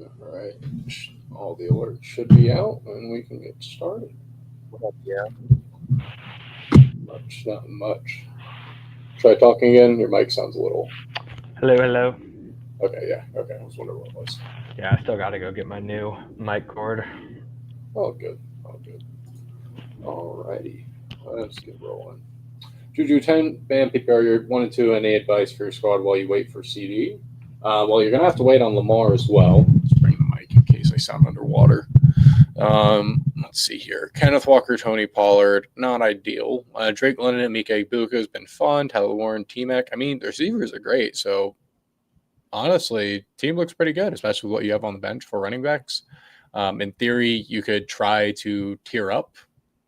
All right. All the alerts should be out, and we can get started. Yeah. Much, not much. Try talking again. Your mic sounds a little. Hello, hello. Okay, yeah. Okay, I was wondering what it was. Yeah, I still got to go get my new mic cord. All good. All good. Alrighty. Let's get rolling. Juju 10, Bam, PPR, you're 1 and 2. Any advice for your squad while you wait for CD? Well, you're going to have to wait on Lamar as well. Let's bring the mic in case I sound underwater. Let's see here. Kenneth Walker, Tony Pollard, not ideal. Drake London and Mike Ibuka has been fun. Tyler Warren, T-Mac. I mean, their receivers are great. So, honestly, team looks pretty good, especially with what you have on the bench for running backs. In theory, you could try to tier up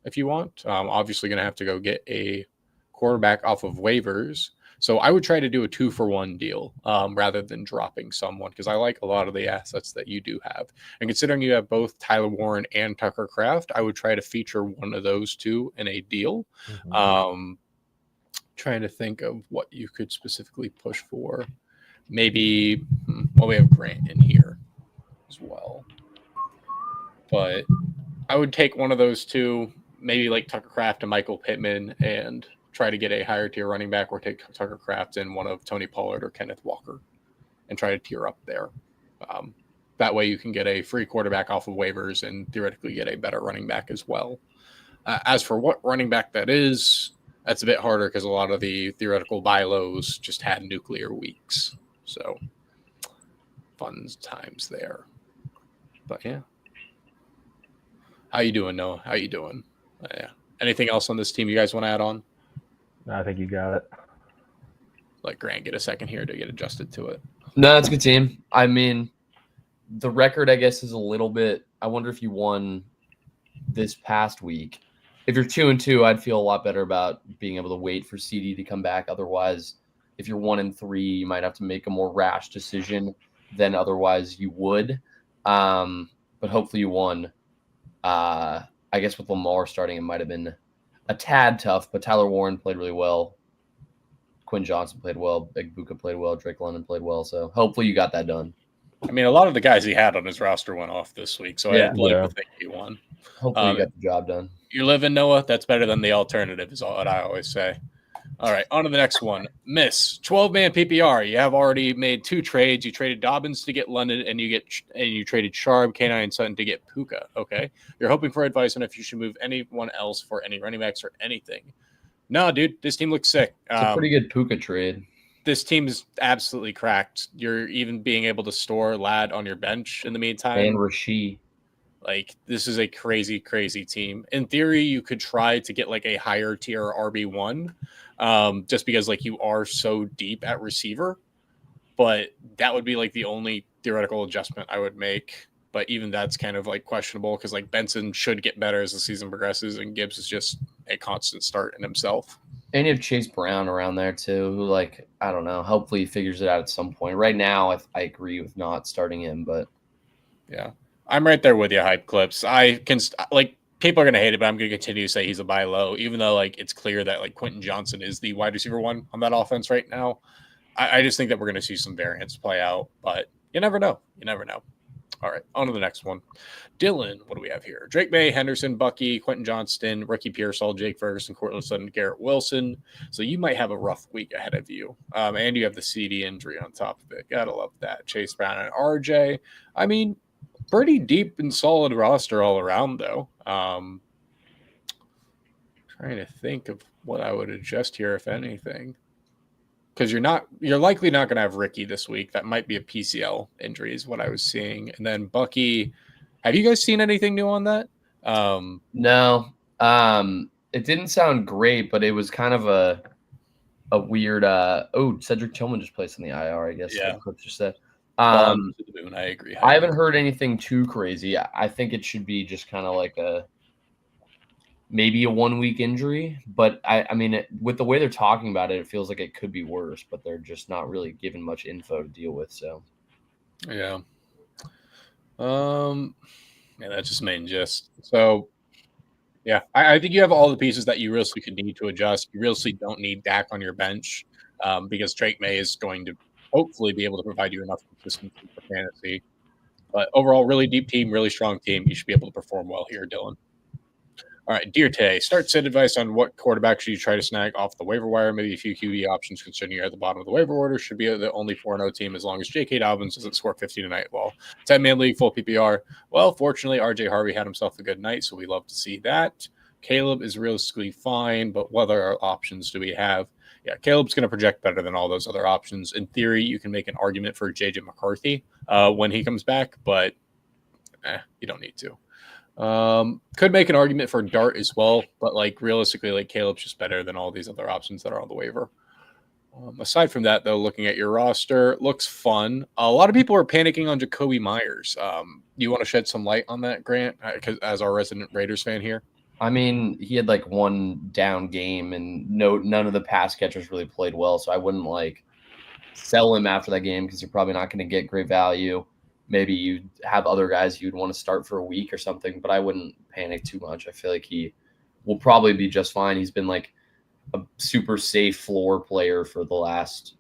if you want. Obviously, going to have to go get a quarterback off of waivers. So I would try to do a 2-for-1 deal rather than dropping someone because I like a lot of the assets that you do have. And considering you have both Tyler Warren and Tucker Kraft, I would try to feature one of those two in a deal. Trying to think of what you could specifically push for. Maybe, well, we have Grant in here as well. But I would take one of those two, maybe like Tucker Kraft and Michael Pittman, and try to get a higher tier running back, or take Tucker Kraft and one of Tony Pollard or Kenneth Walker and try to tier up there. That way you can get a free quarterback off of waivers and theoretically get a better running back as well. As for what running back that is, that's a bit harder because a lot of the theoretical buy lows just had nuclear weeks. So fun times there. But yeah. How you doing, Noah? How you doing? Yeah. Anything else on this team you guys want to add on? I think you got it. Let Grant get a second here to get adjusted to it. No, it's a good team. I mean, the record, I guess, is a little bit. I wonder if you won this past week. If you're 2 and 2, I'd feel a lot better about being able to wait for CD to come back. Otherwise, if you're 1 and 3, you might have to make a more rash decision than otherwise you would. But hopefully you won. I guess with Lamar starting, it might have been a tad tough, but Tyler Warren played really well. Quinn Johnson played well. Big Buka played well. Drake London played well. So hopefully you got that done. I mean, a lot of the guys he had on his roster went off this week, so Yeah. I'd like to think he won. Hopefully you got the job done. You're living, Noah. That's better than the alternative, is what I always say. All right, on to the next one. Miss 12-man PPR. You have already made 2 trades. You traded Dobbins to get London, and you traded Sharp, K9, and Sutton to get Puka. Okay, you're hoping for advice on if you should move anyone else for any running backs or anything. No, dude, this team looks sick. It's a pretty good Puka trade. This team is absolutely cracked. You're even being able to store Ladd on your bench in the meantime. And Rasheed. Like, this is a crazy, crazy team. In theory, you could try to get like a higher tier RB1 just because like you are so deep at receiver. But that would be like the only theoretical adjustment I would make. But even that's kind of like questionable because like Benson should get better as the season progresses, and Gibbs is just a constant start in himself. And you have Chase Brown around there too, who like, I don't know, hopefully he figures it out at some point. Right now, I agree with not starting him, but yeah. I'm right there with you, Hype Clips. I can like people are gonna hate it, but I'm gonna continue to say he's a buy low, even though like it's clear that like Quentin Johnson is the wide receiver one on that offense right now. I just think that we're gonna see some variance play out, but you never know. You never know. All right, on to the next one. Dylan, what do we have here? Drake May, Henderson, Bucky, Quentin Johnston, Ricky Pearsall, Jake Ferguson, Cortland Sutton, Garrett Wilson. So you might have a rough week ahead of you. And you have the CD injury on top of it. Gotta love that. Chase Brown and RJ. I mean, pretty deep and solid roster all around, though. Trying to think of what I would adjust here, if anything. Because you're likely not going to have Ricky this week. That might be a PCL injury is what I was seeing. And then Bucky, have you guys seen anything new on that? No. It didn't sound great, but it was kind of a weird Cedric Tillman just placed on the IR, I guess. Yeah. Like just said. I agree. I haven't heard anything too crazy. I think it should be just kind of like maybe a 1-week injury, but I mean, with the way they're talking about it, it feels like it could be worse, but they're just not really giving much info to deal with. So, yeah. Yeah, that's just main gist. So, yeah, I think you have all the pieces that you really could need to adjust. You really don't need Dak on your bench because Drake May is going to hopefully be able to provide you enough consistency for fantasy. But overall, really deep team, really strong team. You should be able to perform well here, Dylan. All right, Dierte, start set advice on what quarterback should you try to snag off the waiver wire. Maybe a few QB options considering you're at the bottom of the waiver order. Should be the only 4-0 team as long as J.K. Dobbins doesn't score 50 tonight. Well, 10-man league, full PPR. Well, fortunately, R.J. Harvey had himself a good night, so we love to see that. Caleb is realistically fine, but what other options do we have? Yeah, Caleb's going to project better than all those other options. In theory, you can make an argument for J.J. McCarthy when he comes back, but you don't need to. Could make an argument for Dart as well, but like realistically, like Caleb's just better than all these other options that are on the waiver. Aside from that, though, looking at your roster, looks fun. A lot of people are panicking on Jacoby Myers. You want to shed some light on that, Grant, as our resident Raiders fan here? I mean, he had like one down game, and none of the pass catchers really played well, so I wouldn't like sell him after that game because you're probably not going to get great value. Maybe you have other guys you'd want to start for a week or something, but I wouldn't panic too much. I feel like he will probably be just fine. He's been like a super safe floor player for the last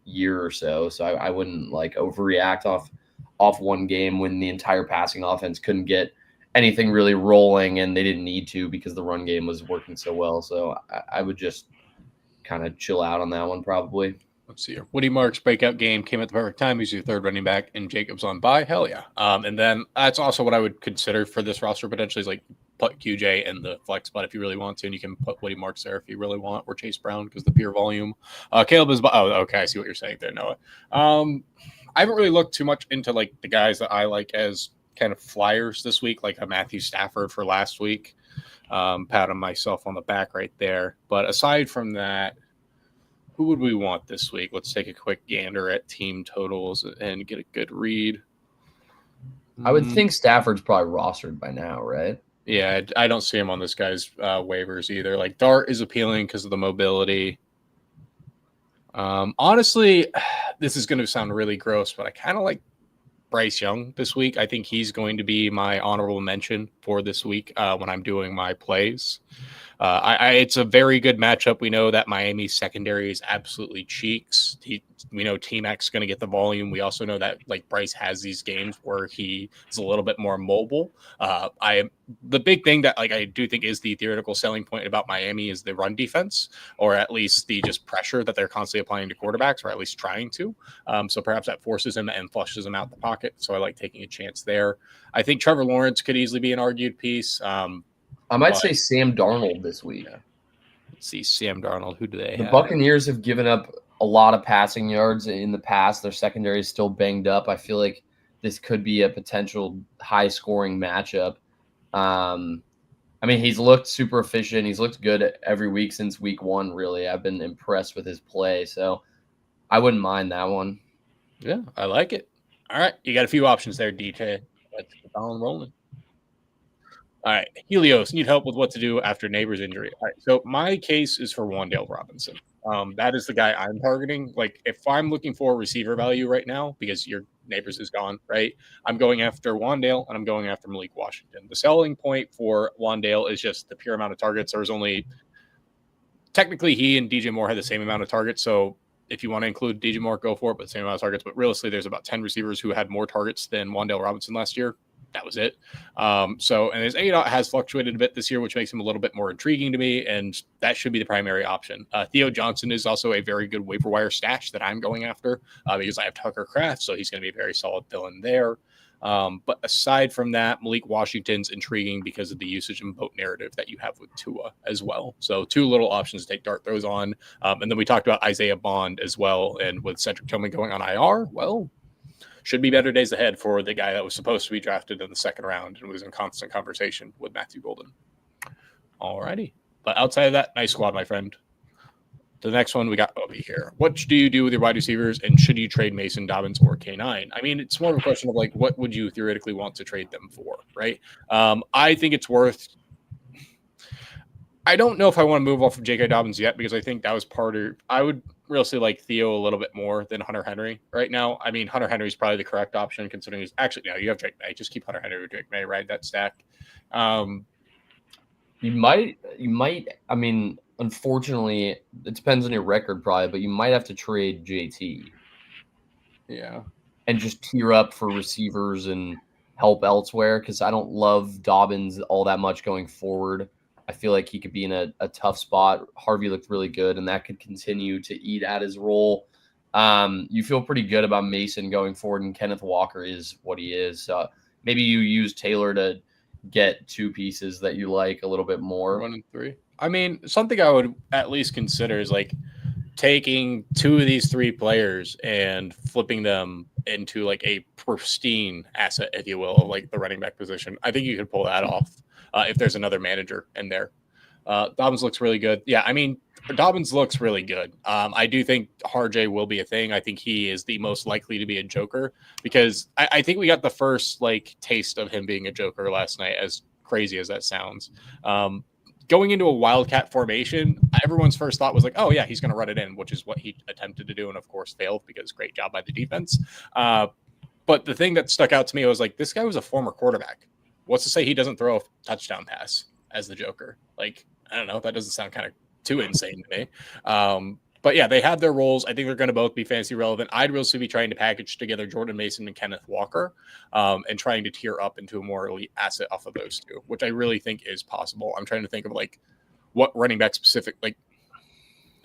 year or so. So I wouldn't like overreact off one game when the entire passing offense couldn't get anything really rolling and they didn't need to because the run game was working so well. So I would just kind of chill out on that one probably. Let's see here. Woody Marks breakout game came at the perfect time. He's your third running back, and Jacobs on bye. Hell yeah. And then that's also what I would consider for this roster potentially is like put QJ in the flex spot if you really want to, and you can put Woody Marks there if you really want, or Chase Brown because the pure volume. Caleb is. Oh, okay. I see what you're saying there, Noah. I haven't really looked too much into like the guys that I like as kind of flyers this week, like a Matthew Stafford for last week. Patting myself on the back right there. But aside from that, who would we want this week? Let's take a quick gander at team totals and get a good read. I would think Stafford's probably rostered by now, right? Yeah, I don't see him on this guy's waivers either. Like Dart is appealing because of the mobility. Honestly, this is going to sound really gross, but I kind of like Bryce Young this week. I think he's going to be my honorable mention for this week when I'm doing my plays. It's a very good matchup. We know that Miami's secondary is absolutely cheeks. We know Team X is going to get the volume. We also know that like Bryce has these games where he is a little bit more mobile. The big thing that like I do think is the theoretical selling point about Miami is the run defense, or at least the just pressure that they're constantly applying to quarterbacks, or at least trying to. So perhaps that forces him and flushes him out the pocket. So I like taking a chance there. I think Trevor Lawrence could easily be an argued piece. I might say Sam Darnold this week. Yeah. Let's see, Sam Darnold. Who do they The have? Buccaneers have given up a lot of passing yards in the past. Their secondary is still banged up. I feel like this could be a potential high-scoring matchup. I mean, he's looked super efficient. He's looked good every week since week one, really. I've been impressed with his play, so I wouldn't mind that one. Yeah, I like it. All right, you got a few options there, DJ. Let's get on rolling. All right, Helios, need help with what to do after Neighbor's injury. All right, so my case is for Wan'Dale Robinson. That is the guy I'm targeting. Like, if I'm looking for receiver value right now, because your Neighbors is gone, right? I'm going after Wan'Dale and I'm going after Malik Washington. The selling point for Wan'Dale is just the pure amount of targets. There was only technically he and DJ Moore had the same amount of targets. So if you want to include DJ Moore, go for it, but the same amount of targets. But realistically, there's about 10 receivers who had more targets than Wan'Dale Robinson last year. That was it. And his ADOT has fluctuated a bit this year, which makes him a little bit more intriguing to me, and that should be the primary option. Theo Johnson is also a very good waiver wire stash that I'm going after because I have Tucker Kraft, so he's going to be a very solid villain there. But aside from that, Malik Washington's intriguing because of the usage and boat narrative that you have with Tua as well. So two little options to take dart throws on. And then we talked about Isaiah Bond as well, and with Cedric Tillman going on IR, well, should be better days ahead for the guy that was supposed to be drafted in the second round and was in constant conversation with Matthew Golden. All righty. But outside of that, nice squad, my friend. The next one we got Obi here. What do you do with your wide receivers, and should you trade Mason, Dobbins, or K9? I mean, it's more of a question of like, what would you theoretically want to trade them for, right? I think it's worth. I don't know if I want to move off of J.K. Dobbins yet because I think that was part of. I would really like Theo a little bit more than Hunter Henry right now. I mean, Hunter Henry is probably the correct option considering he's actually no. You have Drake May. Just keep Hunter Henry with Drake May. Ride that stack. You might. I mean, unfortunately, it depends on your record probably, but you might have to trade JT. Yeah. And just tier up for receivers and help elsewhere because I don't love Dobbins all that much going forward. I feel like he could be in a tough spot. Harvey looked really good, and that could continue to eat at his role. You feel pretty good about Mason going forward, and Kenneth Walker is what he is. Maybe you use Taylor to get two pieces that you like a little bit more. 1 and 3. I mean, something I would at least consider is like taking two of these three players and flipping them into like a pristine asset, if you will, like the running back position. I think you could pull that off if there's another manager in there. Dobbins looks really good. Yeah, I mean, Dobbins looks really good. I do think Harjay will be a thing. I think he is the most likely to be a joker because I think we got the first like taste of him being a joker last night, as crazy as that sounds. Going into a wildcat formation, everyone's first thought was like, oh yeah, he's going to run it in, which is what he attempted to do and of course failed because great job by the defense. But the thing that stuck out to me was like, this guy was a former quarterback. What's to say he doesn't throw a touchdown pass as the joker? Like, I don't know. That doesn't sound kind of too insane to me. But yeah, they have their roles. I think they're going to both be fantasy relevant. I'd really be trying to package together Jordan Mason and Kenneth Walker and trying to tier up into a more elite asset off of those two, which I really think is possible. I'm trying to think of like what running back specific, like,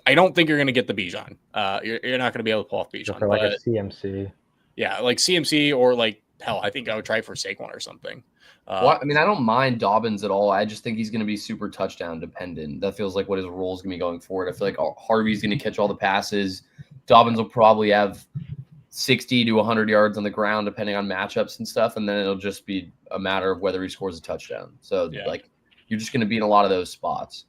I don't think you're going to get the Bijan. You're not going to be able to pull off Bijan. For like a CMC. Yeah, like CMC or like, hell, I think I would try for Saquon or something. Well, I mean, I don't mind Dobbins at all. I just think he's going to be super touchdown dependent. That feels like what his role is going to be going forward. I feel like Harvey's going to catch all the passes. Dobbins will probably have 60 to 100 yards on the ground, depending on matchups and stuff. And then it'll just be a matter of whether he scores a touchdown. So, like, you're just going to be in a lot of those spots.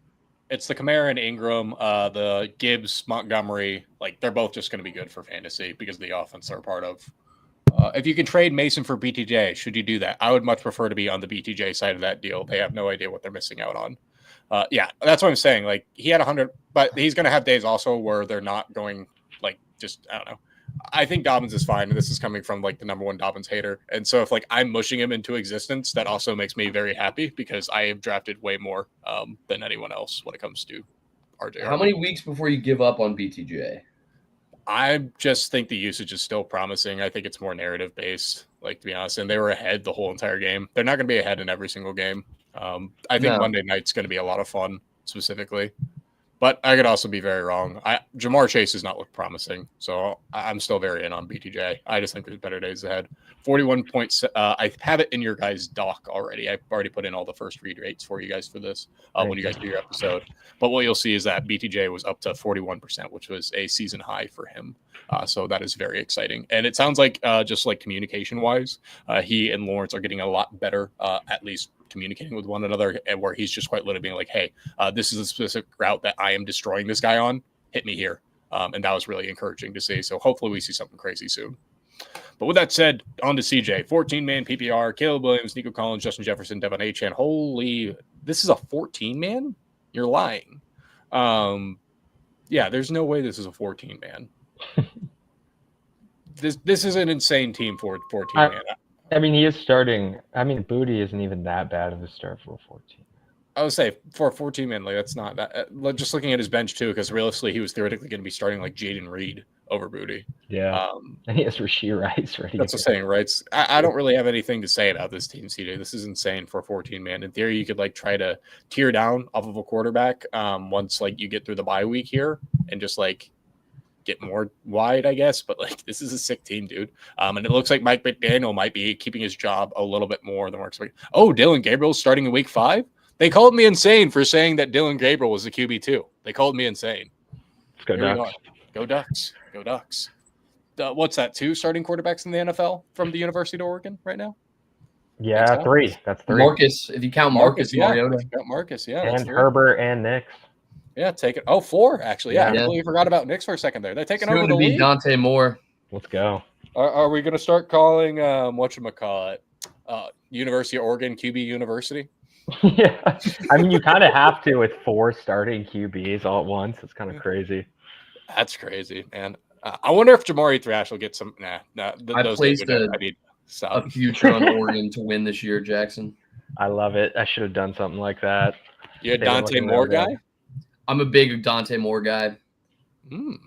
It's the Kamara and Ingram, the Gibbs, Montgomery. Like, they're both just going to be good for fantasy because of the offense they're a part of. If you can trade Mason for BTJ, should you do that? I would much prefer to be on the BTJ side of that deal. They have no idea what they're missing out on. Yeah, that's what I'm saying. Like, he had 100, but he's going to have days also where they're not going, like, just, I don't know. I think Dobbins is fine, and this is coming from, like, the number one Dobbins hater. And so if, like, I'm mushing him into existence, that also makes me very happy because I have drafted way more than anyone else when it comes to RJ. How many weeks before you give up on BTJ? I just think the usage is still promising. I think it's more narrative based, like, to be honest. And they were ahead the whole entire game. They're not going to be ahead in every single game. I think Monday night's going to be a lot of fun, specifically. But I could also be very wrong. Jamar Chase does not look promising, so I'm still very in on BTJ. I just think there's better days ahead. 41 points. I have it in your guys' doc already. I've already put in all the first read rates for you guys for this when you guys do your episode. But what you'll see is that BTJ was up to 41%, which was a season high for him. So that is very exciting. And it sounds like just like communication-wise, he and Lawrence are getting a lot better, at least communicating with one another, and where he's just quite literally being like, hey, this is a specific route that I am destroying this guy on. Hit me here. And that was really encouraging to see. So hopefully we see something crazy soon. But with that said, on to CJ. 14-man PPR, Caleb Williams, Nico Collins, Justin Jefferson, Devon Achane. Holy, this is a 14-man? You're lying. Yeah, there's no way this is a 14-man. This is an insane team for 14-man. I mean, he is starting. I mean, Booty isn't even that bad of a start for a 14. I would say for a 14-man, like, that's not that. Just looking at his bench too, because realistically, he was theoretically going to be starting like Jaden Reed over Booty. Yeah, and he has Rashee Rice ready. That's the saying, right? I don't really have anything to say about this team, CJ. This is insane for a 14-man. In theory, you could like try to tear down off of a quarterback once like you get through the bye week here and just like get more wide, I guess. But like, this is a sick team, dude. And it looks like Mike McDaniel might be keeping his job a little bit more than we're expecting. Oh, Dylan Gabriel's starting in week 5. They called me insane for saying that Dylan Gabriel was the QB2. They called me insane. Let's go Ducks. Go Ducks. Go Ducks. What's that? 2 starting quarterbacks in the NFL from the University of Oregon right now? Yeah, 3. That's 3. Marcus, if you count Marcus Mariota. Yeah. Marcus, yeah. And Herbert and Nix. Yeah, take it. Oh, 4, actually. Yeah, I completely forgot about Nix for a second there. They're taking over the league. Dante Moore. Let's go. Are we going to start calling, whatchamacallit, University of Oregon QB University? Yeah. I mean, you kind of have to with 4 starting QBs all at once. It's kind of crazy. That's crazy, man. I wonder if Jamari Thrash will get some. I placed a future on Oregon to win this year, Jackson. I love it. I should have done something like that. You a Dante Moore guy? I'm a big Dante Moore guy. Mm.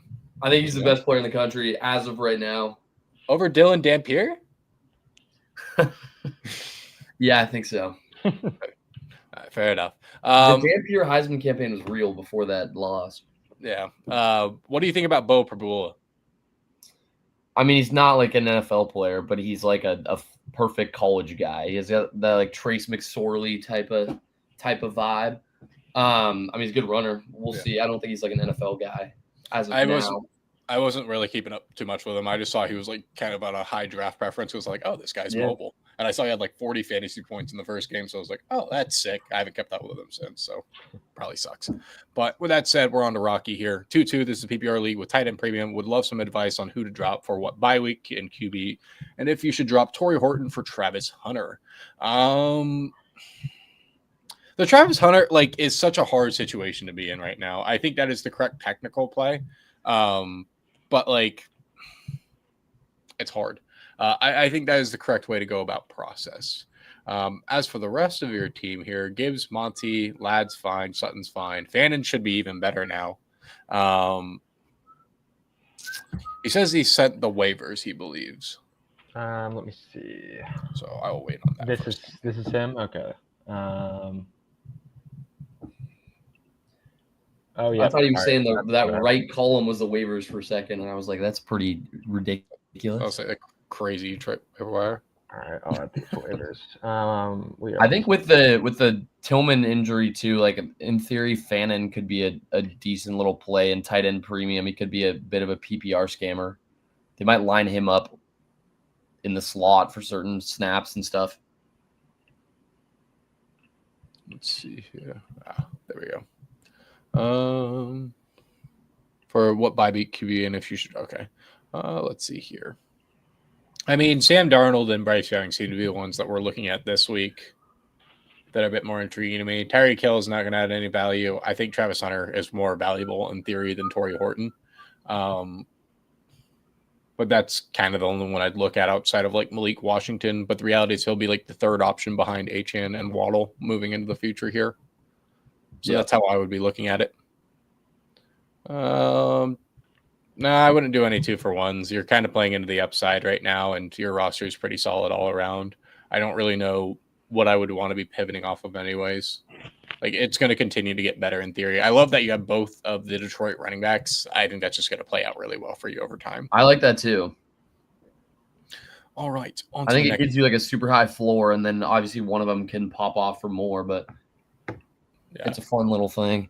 I think he's the best player in the country as of right now. Over Dylan Dampier? Yeah, I think so. All right, fair enough. The Dan Pierre Heisman campaign was real before that loss. Yeah. What do you think about Bo Prabula? I mean, he's not like an NFL player, but he's like a perfect college guy. He has that like Trace McSorley type of vibe. I mean, he's a good runner. We'll Yeah. see. I don't think he's like an NFL guy as of I now. wasn't really keeping up too much with him. I just saw he was like kind of on a high draft preference. It was like, oh, this guy's Yeah. mobile. And I saw he had like 40 fantasy points in the first game. So I was like, oh, that's sick. I haven't kept up with him since. So probably sucks. But with that said, we're on to Rocky here. 2-2. This is a PPR league with tight end premium. Would love some advice on who to drop for what bye week in QB. And if you should drop Torrey Horton for Travis Hunter. The Travis Hunter like is such a hard situation to be in right now. I think that is the correct technical play. But like it's hard. I think that is the correct way to go about process. As for the rest of your team here, Gibbs, Monty, Ladd's fine, Sutton's fine. Fannin should be even better now. He says he sent the waivers, he believes. Let me see. So I will wait on that. This is him. Okay. Oh yeah. I thought he was All saying right. that right column was the waivers for a second, and I was like, that's pretty ridiculous. I'll say like crazy trip everywhere. All right, I'll add these waivers. I think with the Tillman injury too, like in theory, Fannin could be a decent little play in tight end premium. He could be a bit of a PPR scammer. They might line him up in the slot for certain snaps and stuff. Let's see here. There we go. For what bye week QB and if you should. Okay. Let's see here. I mean, Sam Darnold and Bryce Young seem to be the ones that we're looking at this week that are a bit more intriguing to me. Tyreek Hill is not going to add any value. I think Travis Hunter is more valuable in theory than Torrey Horton. But that's kind of the only one I'd look at outside of like Malik Washington. But the reality is he'll be like the third option behind Achane and Waddle moving into the future here. So that's how I would be looking at it. No, I wouldn't do any 2-for-1s. You're kind of playing into the upside right now, and your roster is pretty solid all around. I don't really know what I would want to be pivoting off of anyways. Like, it's going to continue to get better in theory. I love that you have both of the Detroit running backs. I think that's just going to play out really well for you over time. I like that too. All right. I think it gives you like a super high floor, and then obviously one of them can pop off for more, but it's a fun little thing.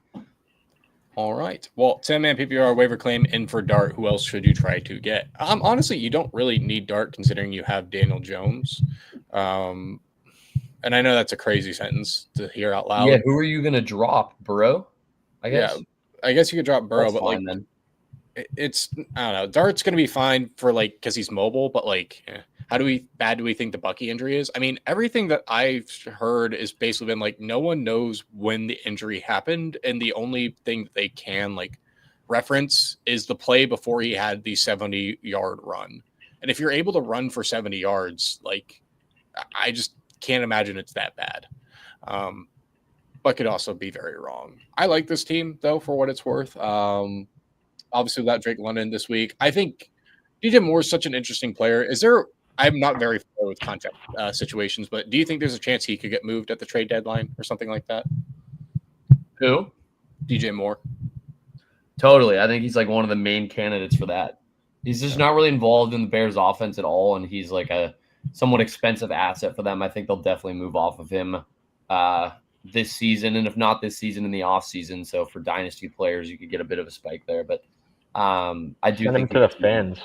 All right. Well, 10-man PPR waiver claim in for Dart. Who else should you try to get? Honestly, you don't really need Dart considering you have Daniel Jones. And I know that's a crazy sentence to hear out loud. Yeah, who are you going to drop? Burrow? I guess. Yeah, I guess you could drop Burrow, That's but fine, like then. it's I don't know. Dart's going to be fine for like because he's mobile, but like how bad do we think the Bucky injury is? I mean, everything that I've heard is basically been like no one knows when the injury happened, and the only thing that they can like reference is the play before he had the 70-yard run. And if you're able to run for 70 yards, like I just can't imagine it's that bad. But could also be very wrong. I like this team though for what it's worth. Obviously without Drake London this week, I think DJ Moore is such an interesting player. I'm not very familiar with contract situations, but do you think there's a chance he could get moved at the trade deadline or something like that? Who? DJ Moore. Totally. I think he's like one of the main candidates for that. He's just not really involved in the Bears offense at all, and he's like a somewhat expensive asset for them. I think they'll definitely move off of him this season, and if not this season, in the off season. So for dynasty players, you could get a bit of a spike there, but I do Send think him to the Fins.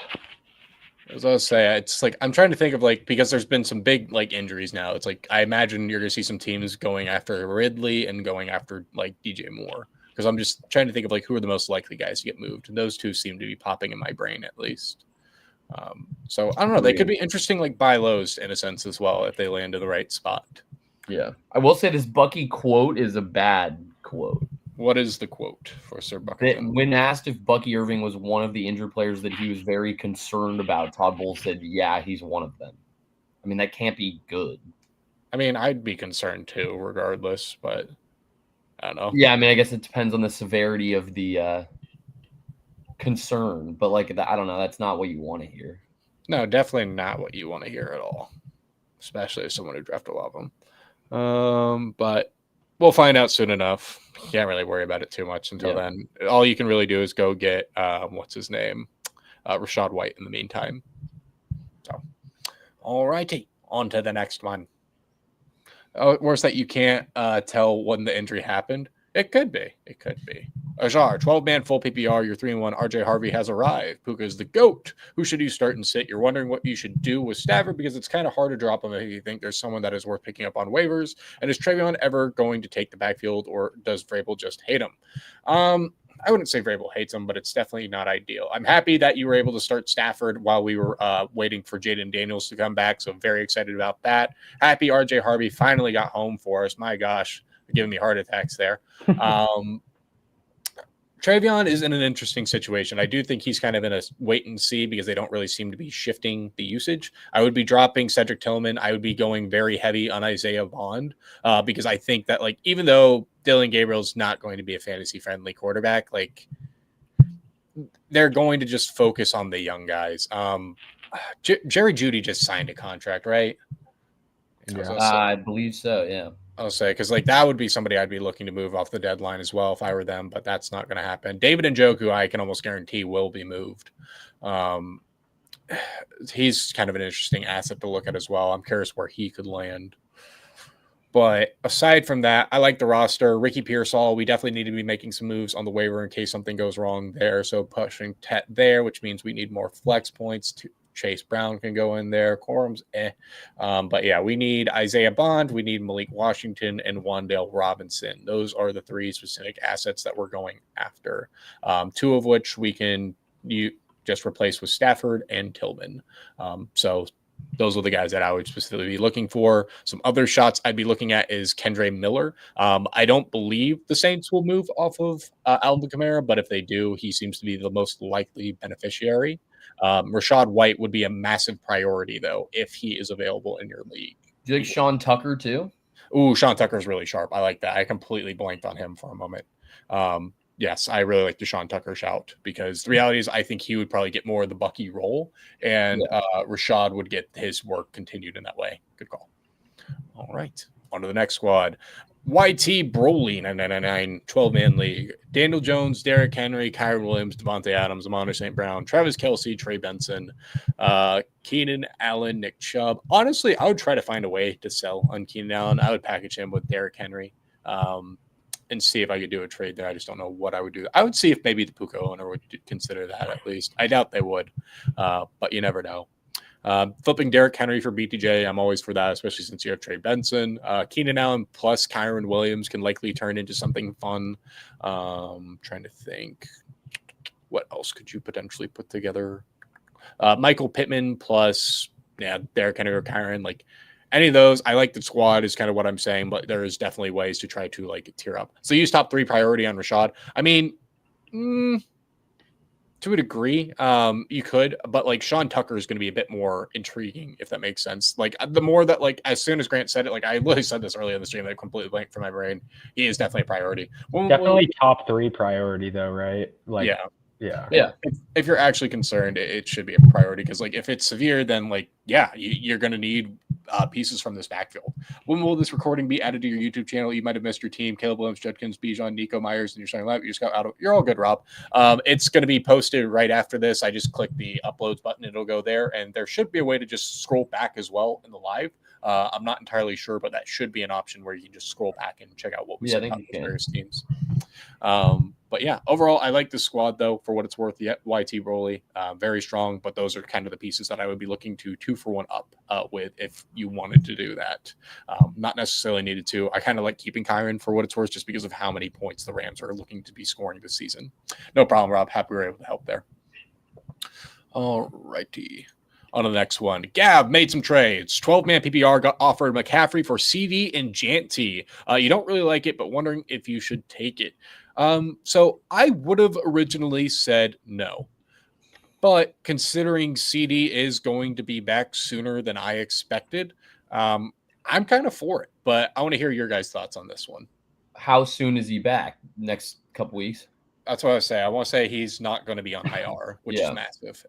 As I was saying, it's like I'm trying to think of like because there's been some big like injuries now. It's like I imagine you're gonna see some teams going after Ridley and going after like DJ Moore because I'm just trying to think of like who are the most likely guys to get moved. And those two seem to be popping in my brain at least. So I don't know. They could be interesting like buy lows in a sense as well if they land in the right spot. Yeah, I will say this Bucky quote is a bad quote. What is the quote for Sir Buckingham? When asked if Bucky Irving was one of the injured players that he was very concerned about, Todd Bowles said, yeah, he's one of them. I mean, that can't be good. I mean, I'd be concerned too, regardless, but I don't know. Yeah, I mean, I guess it depends on the severity of the concern, but like, I don't know, that's not what you want to hear. No, definitely not what you want to hear at all. especially as someone who drafted a lot of them. But we'll find out soon enough. Can't really worry about it too much until then. All you can really do is go get what's his name, Rashad White in the meantime. So, all righty, on to the next one. Oh, worse that you can't tell when the injury happened. It could be. It could be. Ajar, 12-man full PPR. Your 3-1 RJ Harvey has arrived. Puka's the GOAT. Who should you start and sit? You're wondering what you should do with Stafford because it's kind of hard to drop him if you think there's someone that is worth picking up on waivers. And is Travion ever going to take the backfield, or does Vrabel just hate him? I wouldn't say Vrabel hates him, but it's definitely not ideal. I'm happy that you were able to start Stafford while we were waiting for Jaden Daniels to come back, so very excited about that. Happy RJ Harvey finally got home for us. My gosh, giving me heart attacks there. Travion is in an interesting situation. I do think he's kind of in a wait and see because they don't really seem to be shifting the usage. I would be dropping Cedric Tillman. I would be going very heavy on Isaiah Bond because I think that, like, even though Dylan Gabriel's not going to be a fantasy-friendly quarterback, like, they're going to just focus on the young guys. Jerry Jeudy just signed a contract, right? Yeah. I believe so, yeah. I'll say, because like that would be somebody I'd be looking to move off the deadline as well if I were them, but that's not going to happen. David Njoku, I can almost guarantee will be moved. He's kind of an interesting asset to look at as well. I'm curious where he could land. But aside from that, I like the roster. Ricky Pearsall, we definitely need to be making some moves on the waiver in case something goes wrong there. So pushing Tet there, which means we need more flex points to Chase Brown can go in there. Corum's but yeah, we need Isaiah Bond, we need Malik Washington, and Wan'Dale Robinson. Those are the 3 specific assets that we're going after. 2 of which we can just replace with Stafford and Tillman. So those are the guys that I would specifically be looking for. Some other shots I'd be looking at is Kendre Miller. I don't believe the Saints will move off of Alvin Kamara, but if they do, he seems to be the most likely beneficiary. Rashad White would be a massive priority, though, if he is available in your league. Do you like Sean Tucker, too? Ooh, Sean Tucker's really sharp. I like that. I completely blanked on him for a moment. Yes, I really like the Sean Tucker shout because the reality is I think he would probably get more of the Bucky role, and Rashad would get his work continued in that way. Good call. All right, on to the next squad. YT Broly 999 12-man league. Daniel Jones, Derrick Henry, Kyron Williams, Devontae Adams, Amon St. Brown, Travis Kelce, Trey Benson, Keenan Allen, Nick Chubb. Honestly, I would try to find a way to sell on Keenan Allen. I would package him with Derrick Henry and see if I could do a trade there. I just don't know what I would do. I would see if maybe the Puka owner would consider that at least. I doubt they would, but you never know. Flipping Derrick Henry for BTJ, I'm always for that, especially since you have Trey Benson. Keenan Allen plus Kyron Williams can likely turn into something fun. Trying to think, what else could you potentially put together? Michael Pittman plus Derrick Henry or Kyron. Like any of those, I like the squad is kind of what I'm saying, but there is definitely ways to try to like tier up. So use top 3 priority on Rashad. I mean, to a degree, you could, but like Sean Tucker is going to be a bit more intriguing, if that makes sense. Like the more that, like, as soon as Grant said it, like I literally said this earlier in the stream, that completely blanked from my brain. He is definitely a priority. Definitely top 3 priority though, right? Like, yeah. If you're actually concerned, it should be a priority because, like, if it's severe, then like, you're going to need pieces from this backfield. When will this recording be added to your YouTube channel? You might have missed your team: Caleb Williams, Judkins, Bijan, Nico Myers, and you're starting live. You just got out of. You're all good, Rob. It's going to be posted right after this. I just click the uploads button; it'll go there, and there should be a way to just scroll back as well in the live. I'm not entirely sure, but that should be an option where you can just scroll back and check out what we said about the various teams. But yeah, overall, I like this squad, though, for what it's worth. YT Broly, very strong, but those are kind of the pieces that I would be looking to 2-for-1 up with if you wanted to do that. Not necessarily needed to. I kind of like keeping Kyron for what it's worth just because of how many points the Rams are looking to be scoring this season. No problem, Rob. Happy we were able to help there. All righty. On to the next one. Gav made some trades. 12-man PPR got offered McCaffrey for CD and Janty. You don't really like it, but wondering if you should take it. So I would have originally said no. But considering CD is going to be back sooner than I expected, I'm kind of for it. But I want to hear your guys' thoughts on this one. How soon is he back? Next couple weeks? That's what I say. I want to say he's not going to be on IR, which Yeah. is massive.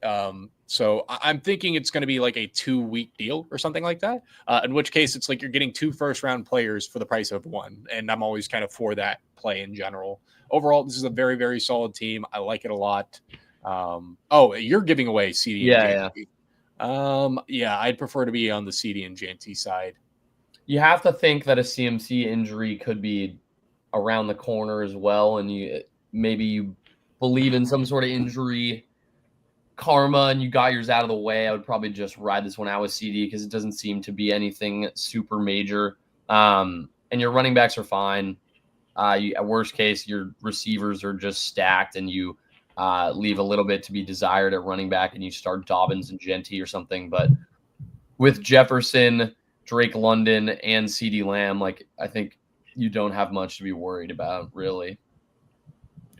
So I'm thinking it's going to be like a 2-week deal or something like that. In which case, it's like you're getting 2 first-round players for the price of 1, and I'm always kind of for that play in general. Overall, this is a very, very solid team. I like it a lot. You're giving away CD and Yeah, JT. Yeah, I'd prefer to be on the CD and JT side. You have to think that a CMC injury could be around the corner as well, and you believe in some sort of injury karma and you got yours out of the way. I would probably just ride this one out with CD because it doesn't seem to be anything super major. And your running backs are fine. At worst case, your receivers are just stacked, and you leave a little bit to be desired at running back, and you start Dobbins and Genty or something. But with Jefferson, Drake London, and CD Lamb, I think you don't have much to be worried about, really.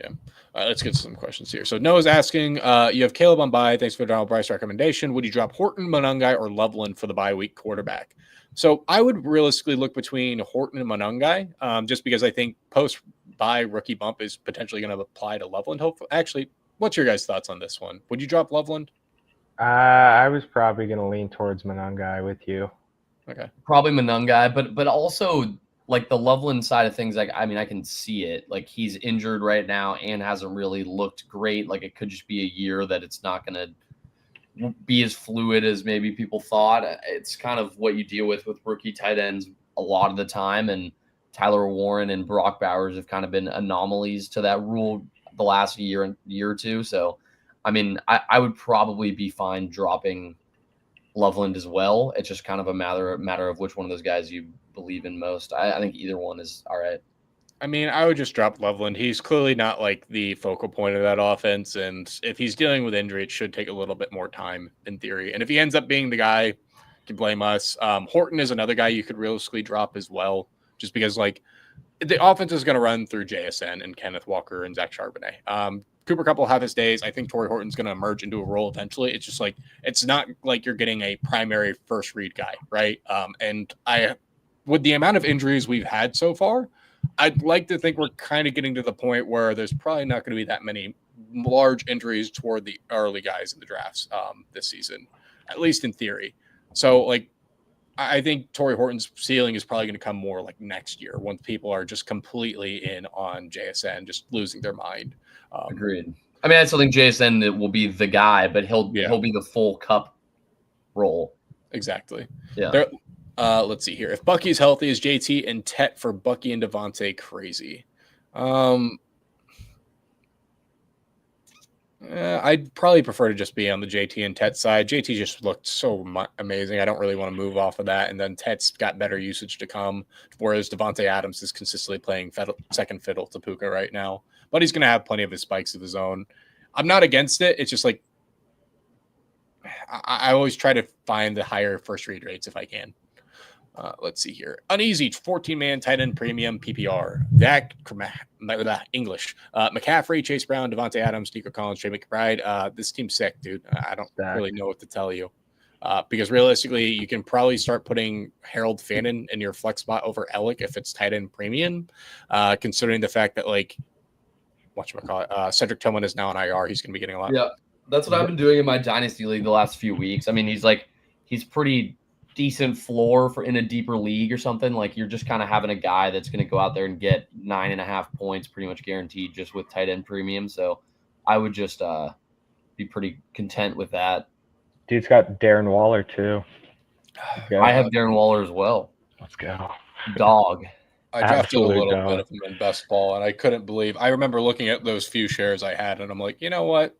Yeah. Let's get to some questions here. So Noah's asking, you have Caleb on bye. Thanks for the Donald Bryce recommendation. Would you drop Horton, Monangai, or Loveland for the bye week quarterback? So I would realistically look between Horton and Monangai, just because I think post-bye rookie bump is potentially going to apply to Loveland. Hopefully, actually, what's your guys' thoughts on this one? Would you drop Loveland? I was probably going to lean towards Monangai with you. Okay. Probably Monangai, but also like the Loveland side of things, I can see it. Like, he's injured right now and hasn't really looked great. Like, it could just be a year that it's not going to be as fluid as maybe people thought. It's kind of what you deal with rookie tight ends a lot of the time. And Tyler Warren and Brock Bowers have kind of been anomalies to that rule the last year or two. So, I would probably be fine dropping Loveland as well. It's just kind of a matter of which one of those guys you believe in most. I think either one is all right. I would just drop Loveland. He's clearly not like the focal point of that offense. And if he's dealing with injury, it should take a little bit more time in theory. And if he ends up being the guy, you can blame us. Horton is another guy you could realistically drop as well, just because like the offense is going to run through JSN and Kenneth Walker and Zach Charbonnet. Cooper Kupp will have his days. I think Torrey Horton's going to emerge into a role eventually. It's just like, it's not like you're getting a primary first read guy, right? With the amount of injuries we've had so far, I'd like to think we're kind of getting to the point where there's probably not going to be that many large injuries toward the early guys in the drafts this season, at least in theory. So, like, I think Torrey Horton's ceiling is probably going to come more like next year once people are just completely in on JSN, just losing their mind. Agreed. I still think JSN will be the guy, but he'll be the full Kupp role. Exactly. Yeah. Let's see here. If Bucky's healthy, is JT and Tet for Bucky and Devontae crazy? I'd probably prefer to just be on the JT and Tet side. JT just looked so amazing. I don't really want to move off of that. And then Tet's got better usage to come, whereas Devontae Adams is consistently playing second fiddle to Puka right now. But he's going to have plenty of his spikes of his own. I'm not against it. It's just like I always try to find the higher first read rates if I can. Let's see here. Uneasy 14-man tight end premium PPR. English. McCaffrey, Chase Brown, Devontae Adams, Nico Collins, Trey McBride. This team's sick, dude. I don't really know what to tell you. Because realistically, you can probably start putting Harold Fannin in your flex spot over Ellick if it's tight end premium, considering the fact that, like, Cedric Tillman is now on IR. He's going to be getting a lot. Yeah, that's what I've been doing in my Dynasty League the last few weeks. He's pretty decent floor for in a deeper league or something. Like, you're just kind of having a guy that's going to go out there and get 9.5 points pretty much guaranteed just with tight end premium. So I would just be pretty content with that. Dude's got Darren Waller too. I have Darren Waller as well. Let's go. Dog. I drafted a little bit of him in best ball, and I couldn't believe. I remember looking at those few shares I had, and I'm like, you know what?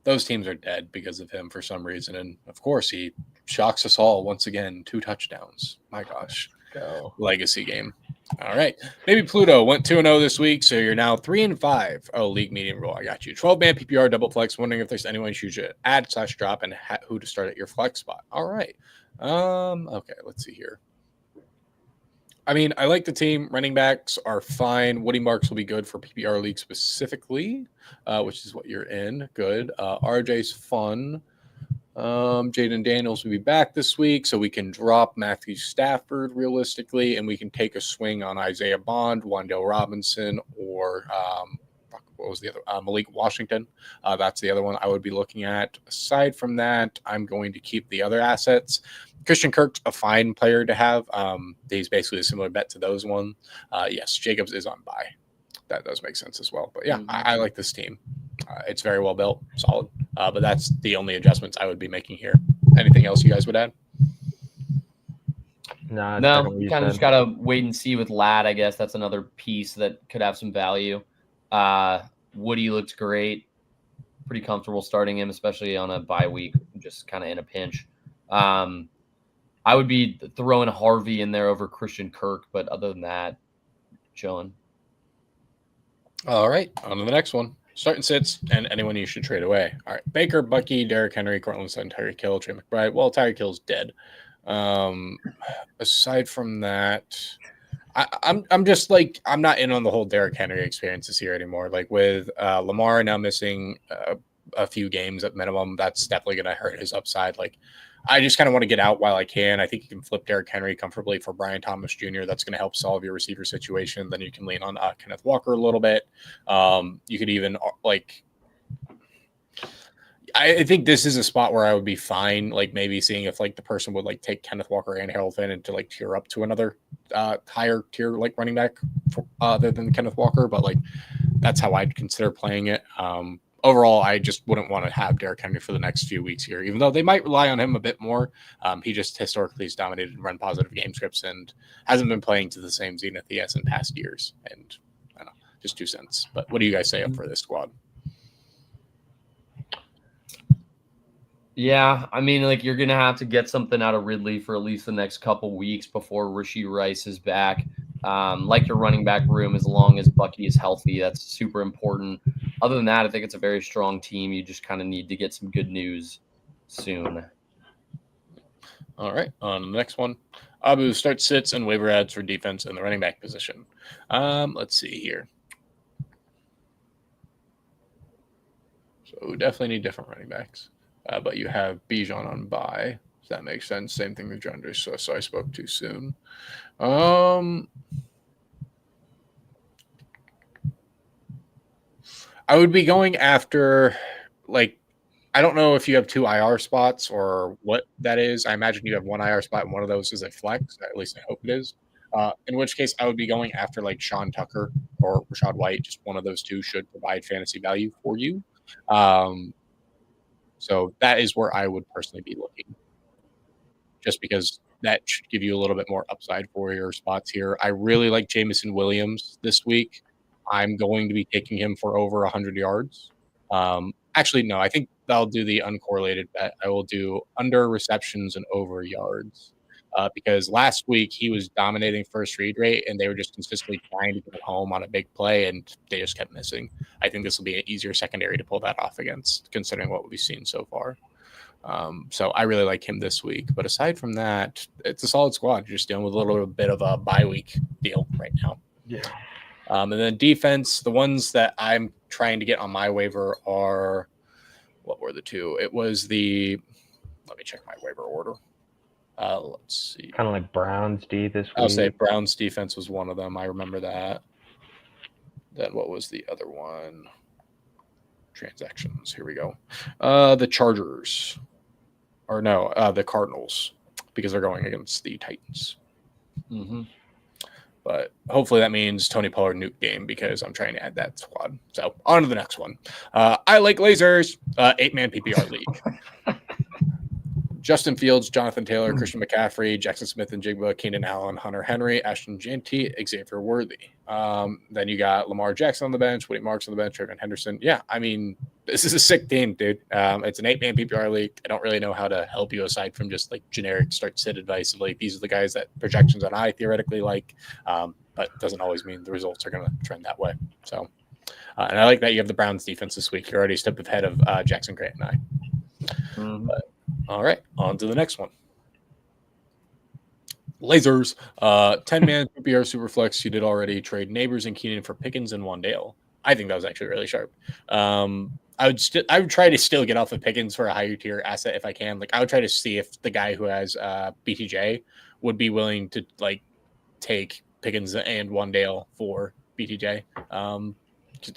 Those teams are dead because of him for some reason. And of course, he shocks us all once again. 2 touchdowns. My gosh. Go. Legacy game. All right. Maybe Pluto went 2-0 this week, so you're now 3-5. Oh, league median rule. I got you. 12-man PPR double flex. Wondering if there's anyone you should add/drop and who to start at your flex spot. All right. Okay, let's see here. I like the team. Running backs are fine. Woody Marks will be good for PPR league specifically, which is what you're in. Good. RJ's fun. Jaden Daniels will be back this week, so we can drop Matthew Stafford realistically, and we can take a swing on Isaiah Bond, Wan'Dale Robinson, or what was the other? Malik Washington. That's the other one I would be looking at. Aside from that, I'm going to keep the other assets. Christian Kirk's a fine player to have. He's basically a similar bet to those ones. Yes, Jacobs is on bye. That does make sense as well. But yeah, I like this team. It's very well built, solid. But that's the only adjustments I would be making here. Anything else you guys would add? No, it's No, kinda what you you kind of said. just gotta wait and see with Ladd. I guess that's another piece that could have some value. Woody looks great, pretty comfortable starting him, especially on a bye week, just kind of in a pinch. I would be throwing Harvey in there over Christian Kirk, but other than that, chilling. All right, on to the next one. Start and sits, and anyone you should trade away. All right, Baker, Bucky, Derrick Henry, Cortland Sutton, Tyreek Hill, Trey McBride. Well, Tyreek Hill's dead. Aside from that, I'm just like, I'm not in on the whole Derrick Henry experience this year anymore. Like with Lamar now missing a few games at minimum, that's definitely going to hurt his upside. Like, I just kind of want to get out while I can. I think you can flip Derrick Henry comfortably for Brian Thomas Jr. That's going to help solve your receiver situation. Then you can lean on Kenneth Walker a little bit. You could even like, I think this is a spot where I would be fine, like maybe seeing if like the person would like take Kenneth Walker and Harold Finn and to like tier up to another higher tier like running back other than Kenneth Walker. But like that's how I'd consider playing it. Overall, I just wouldn't want to have Derrick Henry for the next few weeks here, even though they might rely on him a bit more. He just historically has dominated run positive game scripts and hasn't been playing to the same zenith he has in past years. And I don't know, just 2 cents. But what do you guys say up for this squad? Yeah, I mean, like you're gonna have to get something out of Ridley for at least the next couple weeks before Rashee Rice is back. Like your running back room, as long as Bucky is healthy, that's super important. Other than that, I think it's a very strong team. You just kind of need to get some good news soon. All right, on the next one. Abu starts, sits, and waiver ads for defense in the running back position. Let's see here. So definitely need different running backs. But you have Bijan on bye. Does that make sense? Same thing with John. So I spoke too soon. I would be going after, like, I don't know if you have 2 IR spots or what that is. I imagine you have 1 IR spot and one of those is a flex. At least I hope it is. In which case, I would be going after like Sean Tucker or Rashad White. Just one of those two should provide fantasy value for you. So that is where I would personally be looking, just because that should give you a little bit more upside for your spots here. I really like Jameson Williams this week. I'm going to be taking him for over 100 yards. Actually, no, I think I'll do the uncorrelated bet. I will do under receptions and over yards because last week he was dominating first read rate and they were just consistently trying to get home on a big play and they just kept missing. I think this will be an easier secondary to pull that off against, considering what we've seen so far. So I really like him this week. But aside from that, it's a solid squad. You're just dealing with a little bit of a bye week deal right now. Yeah. And then defense, the ones that I'm trying to get on my waiver are, what were the 2? It was the, let me check my waiver order. Let's see. Kind of like Browns D this week. I'll say Browns defense was one of them. I remember that. Then what was the other one? Transactions. Here we go. The Chargers. Or no, the Cardinals, because they're going against the Titans. Mm-hmm. But hopefully that means Tony Pollard nuke game because I'm trying to add that squad. So on to the next one. I like lasers. 8-man PPR league. Justin Fields, Jonathan Taylor, Christian McCaffrey, Jackson Smith and Jigba, Keenan Allen, Hunter Henry, Ashton Jeanty, Xavier Worthy. Then you got Lamar Jackson on the bench, Woody Marks on the bench, Trayvon Henderson. Yeah, I mean, this is a sick team, dude. It's an 8-man PPR league. I don't really know how to help you aside from just like generic start sit advice of like these are the guys that projections on I theoretically like, but doesn't always mean the results are going to trend that way. So, and I like that you have the Browns defense this week. You're already a step ahead of Jackson Grant and I. Mm-hmm. But, all right, on to the next one. Lasers. 10-man PPR Superflex. You did already trade Neighbors and Keenan for Pickens and Wandale. I think that was actually really sharp. I would try to still get off of Pickens for a higher tier asset if I can. Like I would try to see if the guy who has BTJ would be willing to like take Pickens and Wandale for BTJ.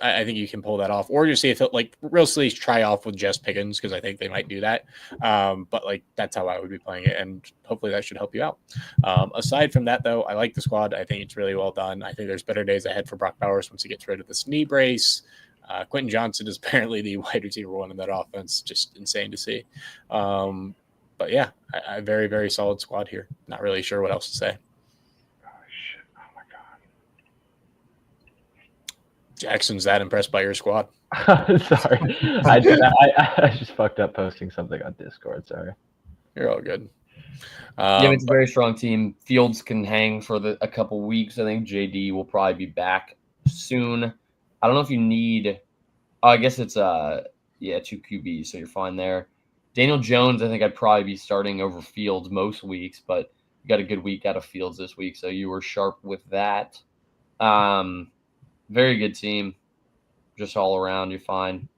I think you can pull that off, or just see if it like real sleaze try off with Jess Pickens because I think they might do that. But like that's how I would be playing it, and hopefully that should help you out. Aside from that, though, I like the squad. I think it's really well done. I think there's better days ahead for Brock Bowers once he gets rid of this knee brace. Quentin Johnson is apparently the wide receiver one in that offense. Just insane to see. But yeah, I very, very solid squad here. Not really sure what else to say. Oh, shit. Oh, my Jackson's that impressed by your squad. God. Sorry. I just fucked up posting something on Discord. Sorry. You're all good. Yeah, it's a very strong team. Fields can hang for a couple weeks. I think JD will probably be back soon. I don't know if you need. Oh, I guess it's 2 QBs, so you're fine there. Daniel Jones, I think I'd probably be starting over Fields most weeks, but you got a good week out of Fields this week, so you were sharp with that. Very good team, just all around. You're fine.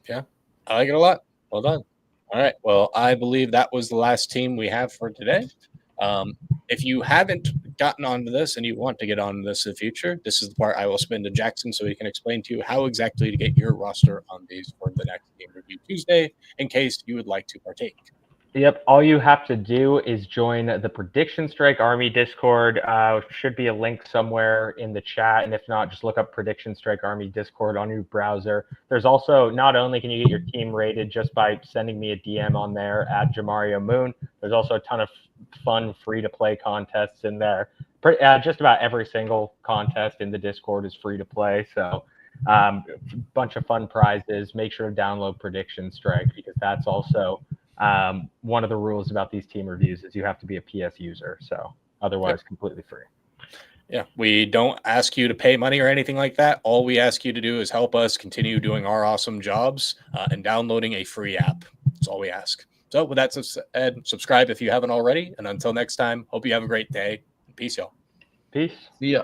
Yeah, I like it a lot. Well done. All right. Well, I believe that was the last team we have for today. If you haven't gotten onto this and you want to get onto this in the future, this is the part I will spin to Jackson so he can explain to you how exactly to get your roster on these for the next Game Review Tuesday in case you would like to partake. Yep. All you have to do is join the Prediction Strike Army Discord. Should be a link somewhere in the chat. And if not, just look up Prediction Strike Army Discord on your browser. There's also, not only can you get your team rated just by sending me a DM on there at Jamario Moon, there's also a ton of fun free-to-play contests in there. Just about every single contest in the Discord is free to play. So bunch of fun prizes. Make sure to download Prediction Strike because that's also one of the rules about these team reviews is you have to be a PS user. So otherwise, completely free. Yeah, we don't ask you to pay money or anything like that. All we ask you to do is help us continue doing our awesome jobs and downloading a free app. That's all we ask. So with that said, subscribe if you haven't already. And until next time, hope you have a great day. Peace, y'all. Peace. See ya.